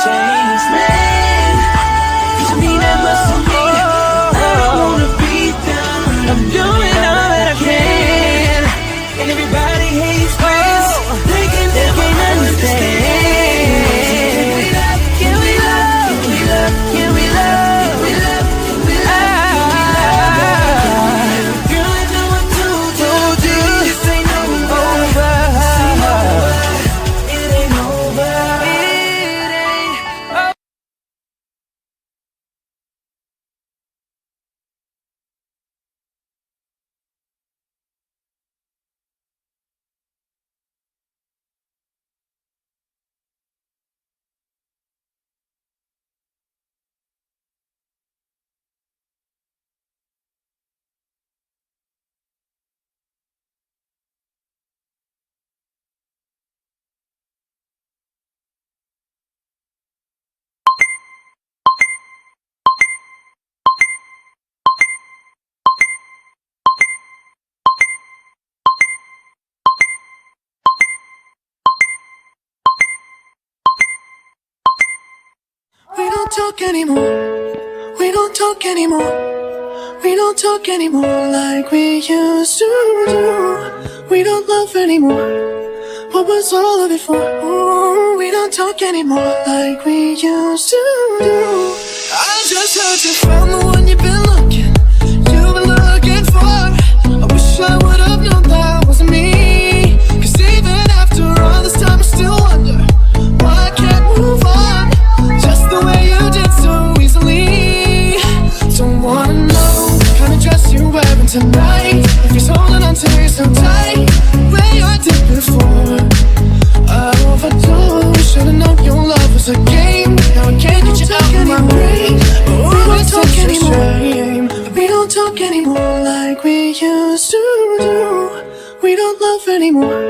changed, man. You mean that much to me. I don't wanna be down. I'm doing all that I can, and everybody hates friends. They can't understand. Can we love? Can we love? Can we love? Can we love? Girl, I know I told you this ain't over. It ain't over. It ain't over. We don't talk anymore. We don't talk anymore. We don't talk anymore like we used to do. We don't love anymore. What was all of it for? Ooh, we don't talk anymore like we used to do. I just heard you found the one you've been looking for. I wish I would've known that wasn't me. Cause even after all this time I still wonder why I can't move on just the way you did so easily. Don't wanna know what kind of dress you're wearing tonight, if he's holding on to you so tight, where you did before. I overdosed, should've known your love was a game. Now I can't get you out of my brain. Oh, it's such a shame. We don't talk anymore like we used to do. We don't love anymore.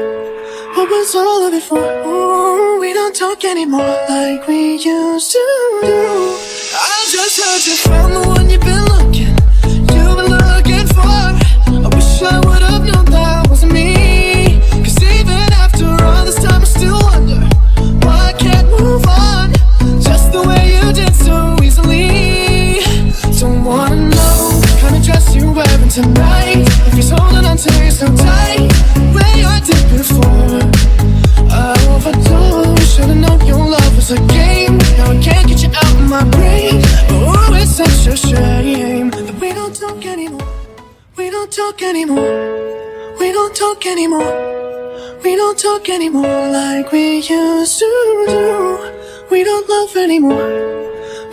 What was all of it for? Ooh, we don't talk anymore like we used to do. I just heard you found the one you've been looking for. I wish I would've known that wasn't me. Cause even after all this time I still wonder why I can't move on just the way you did so easily. Don't wanna know what kind of dress you're wearing tonight, if he's holding on to you so tight, where you did before. I overdosed, should've known your love was a game. Now I can't get you out of my brain. Oh, it's such a shame that we don't talk anymore. We don't talk anymore. We don't talk anymore. We don't talk anymore like we used to do. We don't love anymore.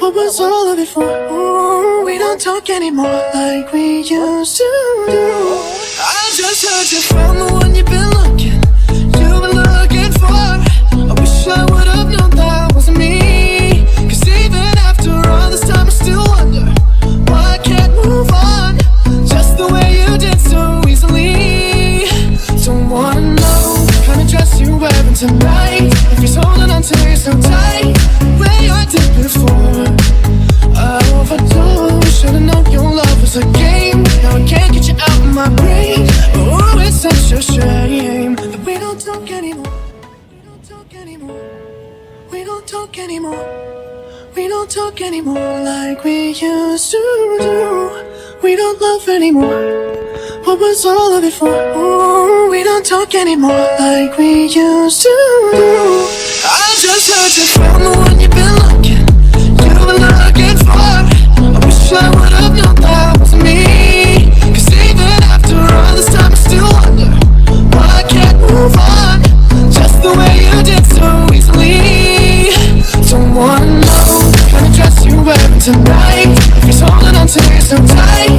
What was all of it for? Ooh, we don't talk anymore like we used to do. I just heard you found the one you've been looking for. I wish I would've known that wasn't me. Cause even after all this time I still wonder why I can't move on just the way you did so easily. Don't wanna know what kind of dress you're wearing tonight, if he's holding on to you so tight, where you did before. I overdosed, should've known your love was a game. Now I can't get you out of my brain. Oh, it's such a shame that we don't talk anymore. We don't talk anymore. We don't talk anymore. We don't talk anymore like we used to do. We don't love anymore. What was all of it for? Ooh, we don't talk anymore like we used to do. I just heard you found the one you've been looking for. I wish I would've known that wasn't me. Cause even after all this time I still wonder why I can't move on just the way you did so easily. Don't wanna know what kind of dress you're wearing tonight, if he's holding on to you so tight.